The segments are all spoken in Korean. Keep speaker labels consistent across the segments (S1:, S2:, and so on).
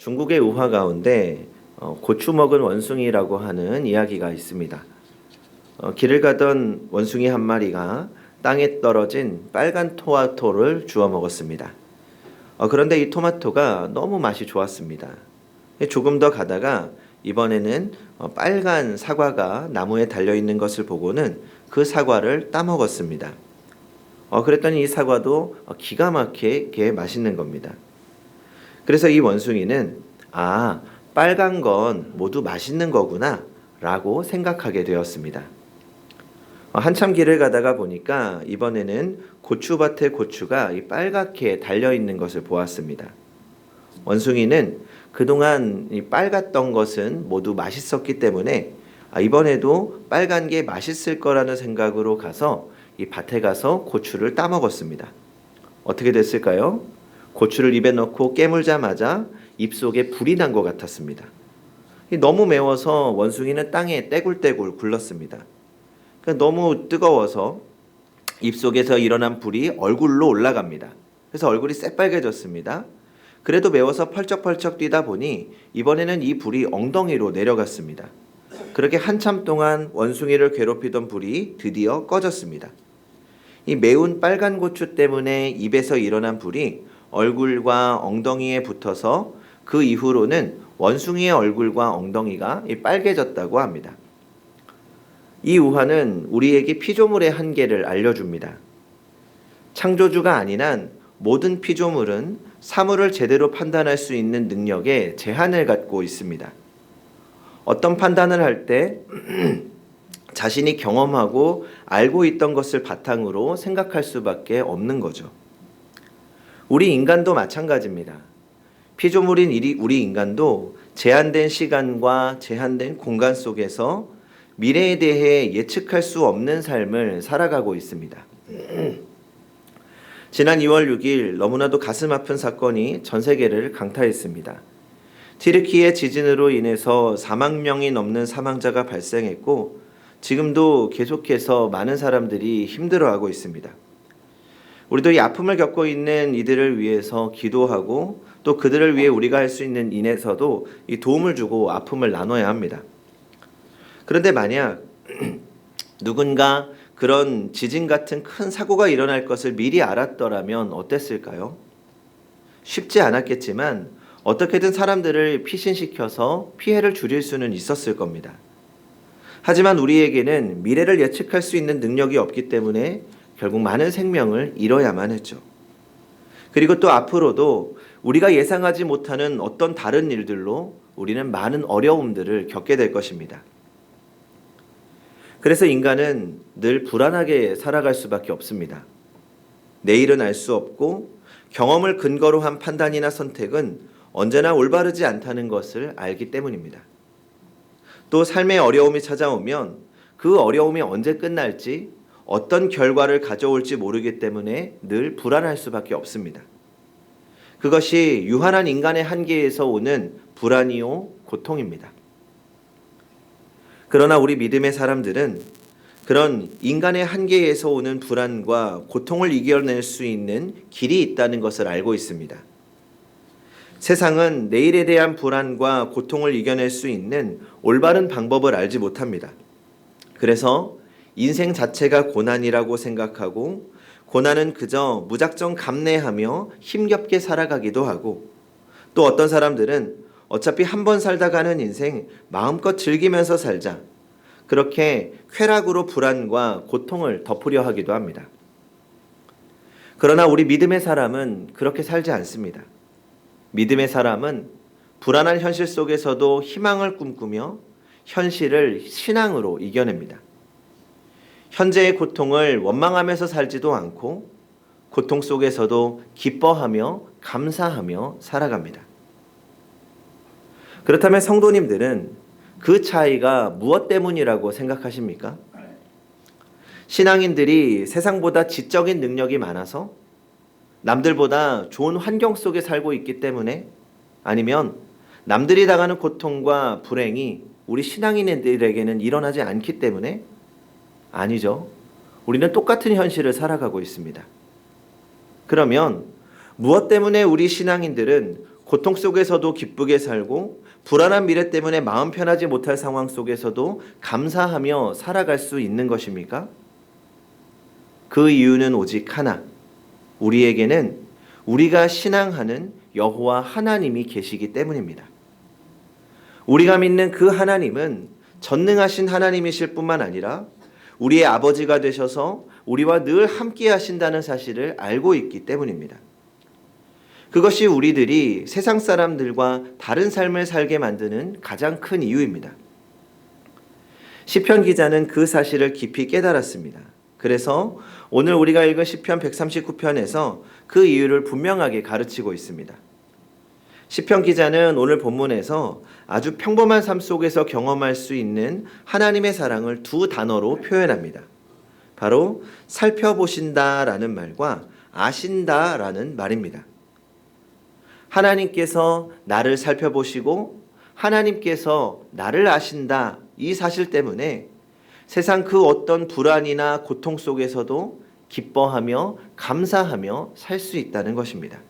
S1: 중국의 우화 가운데 고추 먹은 원숭이라고 하는 이야기가 있습니다. 길을 가던 원숭이 한 마리가 땅에 떨어진 빨간 토마토를 주워 먹었습니다. 그런데 이 토마토가 너무 맛이 좋았습니다. 조금 더 가다가 이번에는 빨간 사과가 나무에 달려있는 것을 보고는 그 사과를 따먹었습니다. 그랬더니 이 사과도 기가 막히게 맛있는 겁니다. 그래서 이 원숭이는 빨간 건 모두 맛있는 거구나 라고 생각하게 되었습니다. 한참 길을 가다가 보니까 이번에는 고추밭에 고추가 빨갛게 달려있는 것을 보았습니다. 원숭이는 그동안 이 빨갛던 것은 모두 맛있었기 때문에 이번에도 빨간 게 맛있을 거라는 생각으로 가서 이 밭에 가서 고추를 따먹었습니다. 어떻게 됐을까요? 고추를 입에 넣고 깨물자마자 입속에 불이 난 것 같았습니다. 너무 매워서 원숭이는 땅에 떼굴떼굴 굴렀습니다. 너무 뜨거워서 입속에서 일어난 불이 얼굴로 올라갑니다. 그래서 얼굴이 새빨개졌습니다. 그래도 매워서 펄쩍펄쩍 뛰다 보니 이번에는 이 불이 엉덩이로 내려갔습니다. 그렇게 한참 동안 원숭이를 괴롭히던 불이 드디어 꺼졌습니다. 이 매운 빨간 고추 때문에 입에서 일어난 불이 얼굴과 엉덩이에 붙어서 그 이후로는 원숭이의 얼굴과 엉덩이가 빨개졌다고 합니다. 이 우화는 우리에게 피조물의 한계를 알려줍니다. 창조주가 아닌 한 모든 피조물은 사물을 제대로 판단할 수 있는 능력에 제한을 갖고 있습니다. 어떤 판단을 할 때 자신이 경험하고 알고 있던 것을 바탕으로 생각할 수밖에 없는 거죠. 우리 인간도 마찬가지입니다. 피조물인 우리 인간도 제한된 시간과 제한된 공간 속에서 미래에 대해 예측할 수 없는 삶을 살아가고 있습니다. 지난 2월 6일 너무나도 가슴 아픈 사건이 전 세계를 강타했습니다. 튀르키예 지진으로 인해서 4만 명이 넘는 사망자가 발생했고 지금도 계속해서 많은 사람들이 힘들어하고 있습니다. 우리도 이 아픔을 겪고 있는 이들을 위해서 기도하고 또 그들을 위해 우리가 할 수 있는 인에서도 이 도움을 주고 아픔을 나눠야 합니다. 그런데 만약 누군가 그런 지진 같은 큰 사고가 일어날 것을 미리 알았더라면 어땠을까요? 쉽지 않았겠지만 어떻게든 사람들을 피신시켜서 피해를 줄일 수는 있었을 겁니다. 하지만 우리에게는 미래를 예측할 수 있는 능력이 없기 때문에 결국 많은 생명을 잃어야만 했죠. 그리고 또 앞으로도 우리가 예상하지 못하는 어떤 다른 일들로 우리는 많은 어려움들을 겪게 될 것입니다. 그래서 인간은 늘 불안하게 살아갈 수밖에 없습니다. 내일은 알 수 없고 경험을 근거로 한 판단이나 선택은 언제나 올바르지 않다는 것을 알기 때문입니다. 또 삶의 어려움이 찾아오면 그 어려움이 언제 끝날지 어떤 결과를 가져올지 모르기 때문에 늘 불안할 수밖에 없습니다. 그것이 유한한 인간의 한계에서 오는 불안이요 고통입니다. 그러나 우리 믿음의 사람들은 그런 인간의 한계에서 오는 불안과 고통을 이겨낼 수 있는 길이 있다는 것을 알고 있습니다. 세상은 내일에 대한 불안과 고통을 이겨낼 수 있는 올바른 방법을 알지 못합니다. 그래서 인생 자체가 고난이라고 생각하고 고난은 그저 무작정 감내하며 힘겹게 살아가기도 하고 또 어떤 사람들은 어차피 한 번 살다 가는 인생 마음껏 즐기면서 살자. 그렇게 쾌락으로 불안과 고통을 덮으려 하기도 합니다. 그러나 우리 믿음의 사람은 그렇게 살지 않습니다. 믿음의 사람은 불안한 현실 속에서도 희망을 꿈꾸며 현실을 신앙으로 이겨냅니다. 현재의 고통을 원망하면서 살지도 않고 고통 속에서도 기뻐하며 감사하며 살아갑니다. 그렇다면 성도님들은 그 차이가 무엇 때문이라고 생각하십니까? 신앙인들이 세상보다 지적인 능력이 많아서 남들보다 좋은 환경 속에 살고 있기 때문에 아니면 남들이 당하는 고통과 불행이 우리 신앙인들에게는 일어나지 않기 때문에 아니죠. 우리는 똑같은 현실을 살아가고 있습니다. 그러면 무엇 때문에 우리 신앙인들은 고통 속에서도 기쁘게 살고 불안한 미래 때문에 마음 편하지 못할 상황 속에서도 감사하며 살아갈 수 있는 것입니까? 그 이유는 오직 하나. 우리에게는 우리가 신앙하는 여호와 하나님이 계시기 때문입니다. 우리가 믿는 그 하나님은 전능하신 하나님이실 뿐만 아니라 우리의 아버지가 되셔서 우리와 늘 함께 하신다는 사실을 알고 있기 때문입니다. 그것이 우리들이 세상 사람들과 다른 삶을 살게 만드는 가장 큰 이유입니다. 시편 기자는 그 사실을 깊이 깨달았습니다. 그래서 오늘 우리가 읽은 시편 139편에서 그 이유를 분명하게 가르치고 있습니다. 시편 기자는 오늘 본문에서 아주 평범한 삶 속에서 경험할 수 있는 하나님의 사랑을 두 단어로 표현합니다. 바로 살펴보신다라는 말과 아신다라는 말입니다. 하나님께서 나를 살펴보시고 하나님께서 나를 아신다, 이 사실 때문에 세상 그 어떤 불안이나 고통 속에서도 기뻐하며 감사하며 살 수 있다는 것입니다.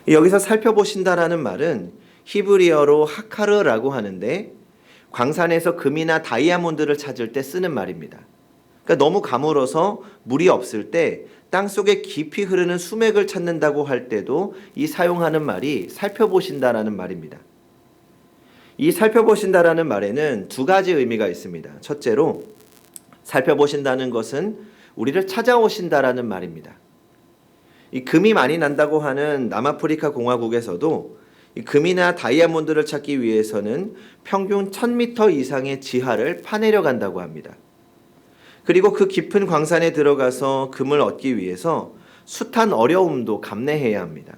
S1: 여기서 살펴보신다라는 말은 히브리어로 하카르라고 하는데 광산에서 금이나 다이아몬드를 찾을 때 쓰는 말입니다. 그러니까 너무 가물어서 물이 없을 때 땅속에 깊이 흐르는 수맥을 찾는다고 할 때도 이 사용하는 말이 살펴보신다라는 말입니다. 이 살펴보신다라는 말에는 두 가지 의미가 있습니다. 첫째로 살펴보신다는 것은 우리를 찾아오신다라는 말입니다. 이 금이 많이 난다고 하는 남아프리카 공화국에서도 이 금이나 다이아몬드를 찾기 위해서는 평균 1000m 이상의 지하를 파내려 간다고 합니다. 그리고 그 깊은 광산에 들어가서 금을 얻기 위해서 숱한 어려움도 감내해야 합니다.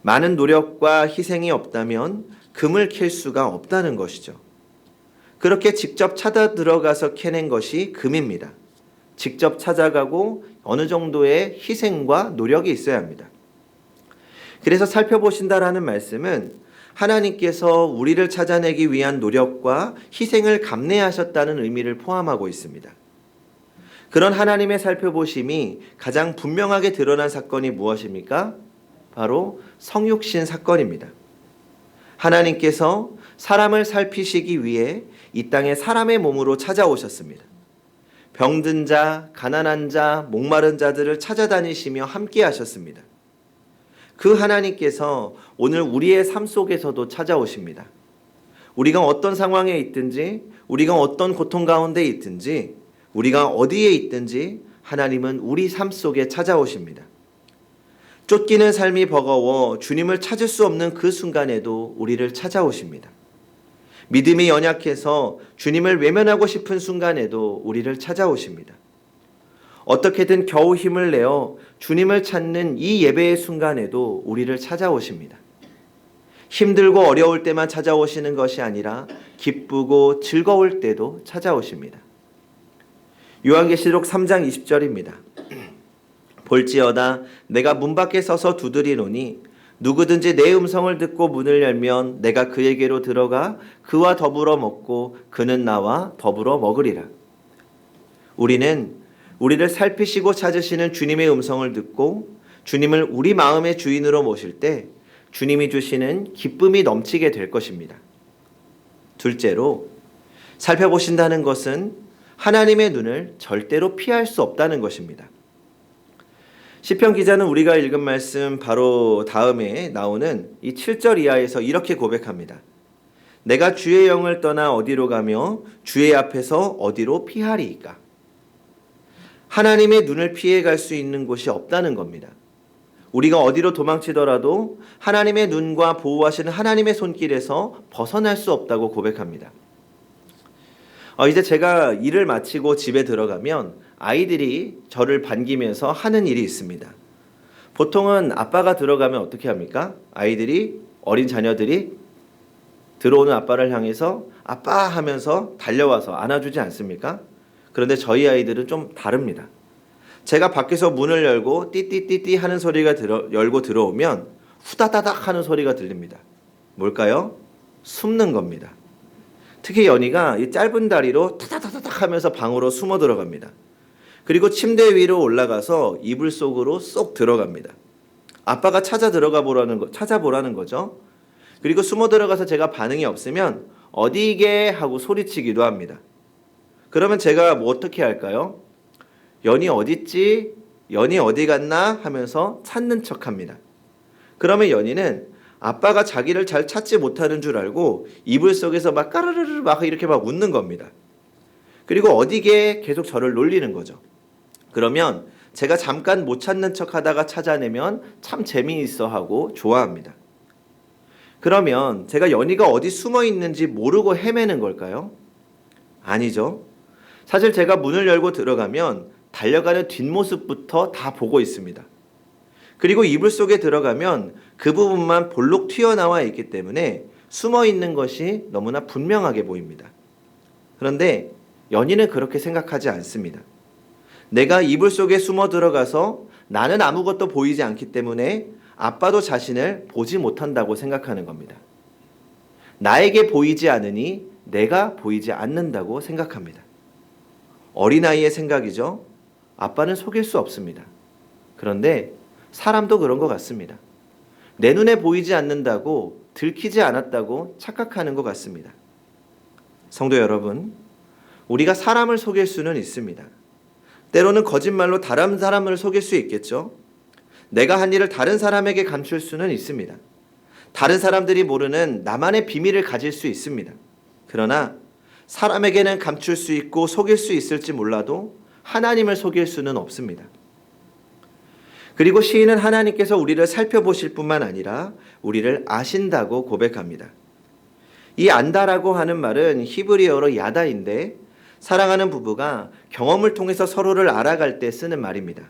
S1: 많은 노력과 희생이 없다면 금을 캘 수가 없다는 것이죠. 그렇게 직접 찾아 들어가서 캐낸 것이 금입니다. 직접 찾아가고 어느 정도의 희생과 노력이 있어야 합니다. 그래서 살펴보신다라는 말씀은 하나님께서 우리를 찾아내기 위한 노력과 희생을 감내하셨다는 의미를 포함하고 있습니다. 그런 하나님의 살펴보심이 가장 분명하게 드러난 사건이 무엇입니까? 바로 성육신 사건입니다. 하나님께서 사람을 살피시기 위해 이 땅에 사람의 몸으로 찾아오셨습니다. 병든 자, 가난한 자, 목마른 자들을 찾아다니시며 함께 하셨습니다. 그 하나님께서 오늘 우리의 삶 속에서도 찾아오십니다. 우리가 어떤 상황에 있든지, 우리가 어떤 고통 가운데 있든지, 우리가 어디에 있든지 하나님은 우리 삶 속에 찾아오십니다. 쫓기는 삶이 버거워 주님을 찾을 수 없는 그 순간에도 우리를 찾아오십니다. 믿음이 연약해서 주님을 외면하고 싶은 순간에도 우리를 찾아오십니다. 어떻게든 겨우 힘을 내어 주님을 찾는 이 예배의 순간에도 우리를 찾아오십니다. 힘들고 어려울 때만 찾아오시는 것이 아니라 기쁘고 즐거울 때도 찾아오십니다. 요한계시록 3장 20절입니다. 볼지어다 내가 문 밖에 서서 두드리노니 누구든지 내 음성을 듣고 문을 열면 내가 그에게로 들어가 그와 더불어 먹고 그는 나와 더불어 먹으리라. 우리는 우리를 살피시고 찾으시는 주님의 음성을 듣고 주님을 우리 마음의 주인으로 모실 때 주님이 주시는 기쁨이 넘치게 될 것입니다. 둘째로 살펴보신다는 것은 하나님의 눈을 절대로 피할 수 없다는 것입니다. 시편 기자는 우리가 읽은 말씀 바로 다음에 나오는 이 7절 이하에서 이렇게 고백합니다. 내가 주의 영을 떠나 어디로 가며 주의 앞에서 어디로 피하리이까? 하나님의 눈을 피해 갈 수 있는 곳이 없다는 겁니다. 우리가 어디로 도망치더라도 하나님의 눈과 보호하시는 하나님의 손길에서 벗어날 수 없다고 고백합니다. 이제 제가 일을 마치고 집에 들어가면 아이들이 저를 반기면서 하는 일이 있습니다. 보통은 아빠가 들어가면 어떻게 합니까? 아이들이, 어린 자녀들이 들어오는 아빠를 향해서 아빠 하면서 달려와서 안아주지 않습니까? 그런데 저희 아이들은 좀 다릅니다. 제가 밖에서 문을 열고 띠띠띠띠 하는 소리가 열고 들어오면 후다다닥 하는 소리가 들립니다. 뭘까요? 숨는 겁니다. 특히 연희가 이 짧은 다리로 타다다닥 하면서 방으로 숨어 들어갑니다. 그리고 침대 위로 올라가서 이불 속으로 쏙 들어갑니다. 아빠가 찾아보라는 거죠. 그리고 숨어 들어가서 제가 반응이 없으면 어디게 하고 소리치기도 합니다. 그러면 제가 뭐 어떻게 할까요? 연이 어딨지? 연이 어디 갔나? 하면서 찾는 척합니다. 그러면 연이는 아빠가 자기를 잘 찾지 못하는 줄 알고 이불 속에서 막 까르르르 막 이렇게 막 웃는 겁니다. 그리고 어디게 계속 저를 놀리는 거죠. 그러면 제가 잠깐 못 찾는 척 하다가 찾아내면 참 재미있어 하고 좋아합니다. 그러면 제가 연희가 어디 숨어 있는지 모르고 헤매는 걸까요? 아니죠. 사실 제가 문을 열고 들어가면 달려가는 뒷모습부터 다 보고 있습니다. 그리고 이불 속에 들어가면 그 부분만 볼록 튀어나와 있기 때문에 숨어 있는 것이 너무나 분명하게 보입니다. 그런데 연희는 그렇게 생각하지 않습니다. 내가 이불 속에 숨어 들어가서 나는 아무것도 보이지 않기 때문에 아빠도 자신을 보지 못한다고 생각하는 겁니다. 나에게 보이지 않으니 내가 보이지 않는다고 생각합니다. 어린아이의 생각이죠. 아빠는 속일 수 없습니다. 그런데 사람도 그런 것 같습니다. 내 눈에 보이지 않는다고 들키지 않았다고 착각하는 것 같습니다. 성도 여러분, 우리가 사람을 속일 수는 있습니다. 때로는 거짓말로 다른 사람을 속일 수 있겠죠. 내가 한 일을 다른 사람에게 감출 수는 있습니다. 다른 사람들이 모르는 나만의 비밀을 가질 수 있습니다. 그러나 사람에게는 감출 수 있고 속일 수 있을지 몰라도 하나님을 속일 수는 없습니다. 그리고 시인은 하나님께서 우리를 살펴보실 뿐만 아니라 우리를 아신다고 고백합니다. 이 안다라고 하는 말은 히브리어로 야다인데 사랑하는 부부가 경험을 통해서 서로를 알아갈 때 쓰는 말입니다.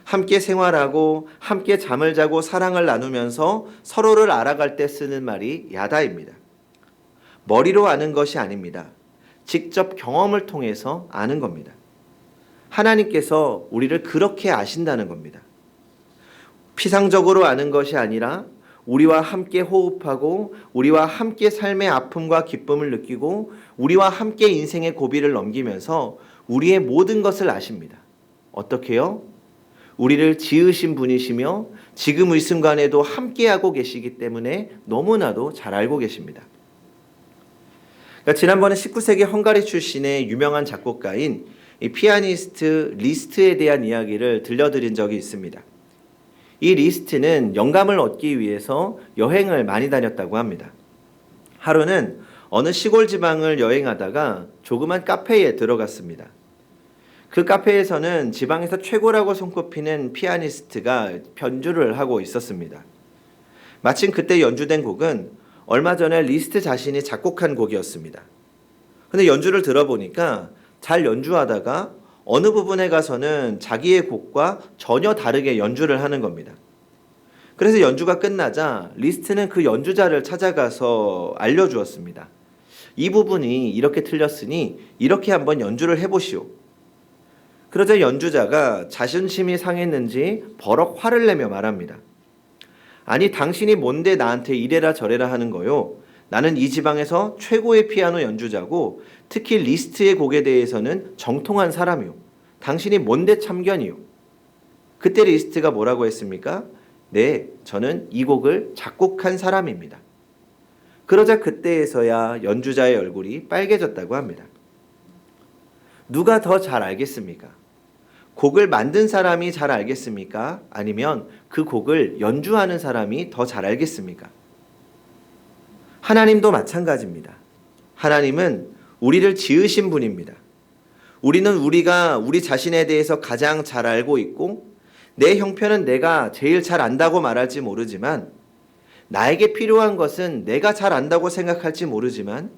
S1: 함께 생활하고 함께 잠을 자고 사랑을 나누면서 서로를 알아갈 때 쓰는 말이 야다입니다. 머리로 아는 것이 아닙니다. 직접 경험을 통해서 아는 겁니다. 하나님께서 우리를 그렇게 아신다는 겁니다. 피상적으로 아는 것이 아니라 우리와 함께 호흡하고 우리와 함께 삶의 아픔과 기쁨을 느끼고 우리와 함께 인생의 고비를 넘기면서 우리의 모든 것을 아십니다. 어떻게요? 우리를 지으신 분이시며 지금 이 순간에도 함께하고 계시기 때문에 너무나도 잘 알고 계십니다. 그러니까 지난번에 19세기 헝가리 출신의 유명한 작곡가인 이 피아니스트 리스트에 대한 이야기를 들려드린 적이 있습니다. 이 리스트는 영감을 얻기 위해서 여행을 많이 다녔다고 합니다. 하루는 어느 시골 지방을 여행하다가 조그만 카페에 들어갔습니다. 그 카페에서는 지방에서 최고라고 손꼽히는 피아니스트가 편주를 하고 있었습니다. 마침 그때 연주된 곡은 얼마 전에 리스트 자신이 작곡한 곡이었습니다. 근데 연주를 들어보니까 잘 연주하다가 어느 부분에 가서는 자기의 곡과 전혀 다르게 연주를 하는 겁니다. 그래서 연주가 끝나자 리스트는 그 연주자를 찾아가서 알려주었습니다. 이 부분이 이렇게 틀렸으니 이렇게 한번 연주를 해보시오. 그러자 연주자가 자존심이 상했는지 버럭 화를 내며 말합니다. 아니 당신이 뭔데 나한테 이래라 저래라 하는 거요. 나는 이 지방에서 최고의 피아노 연주자고 특히 리스트의 곡에 대해서는 정통한 사람이요. 당신이 뭔데 참견이요. 그때 리스트가 뭐라고 했습니까? 네, 저는 이 곡을 작곡한 사람입니다. 그러자 그때에서야 연주자의 얼굴이 빨개졌다고 합니다. 누가 더 잘 알겠습니까? 곡을 만든 사람이 잘 알겠습니까? 아니면 그 곡을 연주하는 사람이 더 잘 알겠습니까? 하나님도 마찬가지입니다. 하나님은 우리를 지으신 분입니다. 우리는 우리가 우리 자신에 대해서 가장 잘 알고 있고 내 형편은 내가 제일 잘 안다고 말할지 모르지만 나에게 필요한 것은 내가 잘 안다고 생각할지 모르지만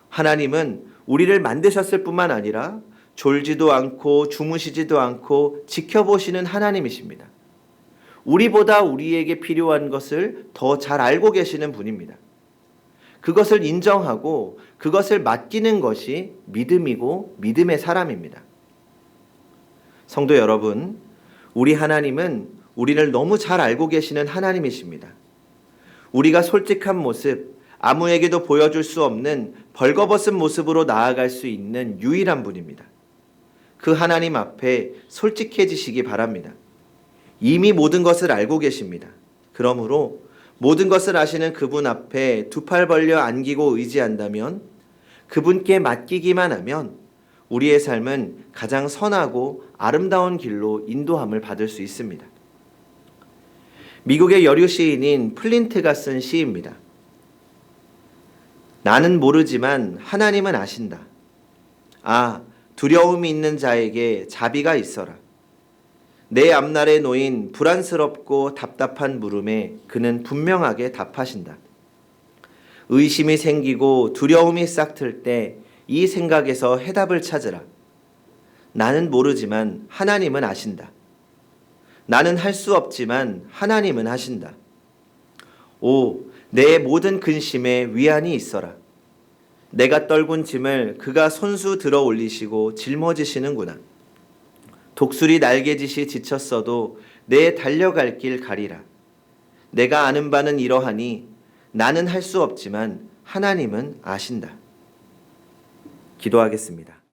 S1: 하나님은 우리를 만드셨을 뿐만 아니라 졸지도 않고 주무시지도 않고 지켜보시는 하나님이십니다. 우리보다 우리에게 필요한 것을 더 잘 알고 계시는 분입니다. 그것을 인정하고 그것을 맡기는 것이 믿음이고 믿음의 사람입니다. 성도 여러분, 우리 하나님은 우리를 너무 잘 알고 계시는 하나님이십니다. 우리가 솔직한 모습, 아무에게도 보여줄 수 없는 벌거벗은 모습으로 나아갈 수 있는 유일한 분입니다. 그 하나님 앞에 솔직해지시기 바랍니다. 이미 모든 것을 알고 계십니다. 그러므로 모든 것을 아시는 그분 앞에 두 팔 벌려 안기고 의지한다면, 그분께 맡기기만 하면 우리의 삶은 가장 선하고 아름다운 길로 인도함을 받을 수 있습니다. 미국의 여류 시인인 플린트가 쓴 시입니다. 나는 모르지만 하나님은 아신다. 아, 두려움이 있는 자에게 자비가 있어라. 내 앞날에 놓인 불안스럽고 답답한 물음에 그는 분명하게 답하신다. 의심이 생기고 두려움이 싹틀 때 이 생각에서 해답을 찾으라. 나는 모르지만 하나님은 아신다. 나는 할 수 없지만 하나님은 하신다. 오, 내 모든 근심에 위안이 있어라. 내가 떨군 짐을 그가 손수 들어 올리시고 짊어지시는구나. 독수리 날개짓이 지쳤어도 내 달려갈 길 가리라. 내가 아는 바는 이러하니 나는 할 수 없지만 하나님은 아신다. 기도하겠습니다.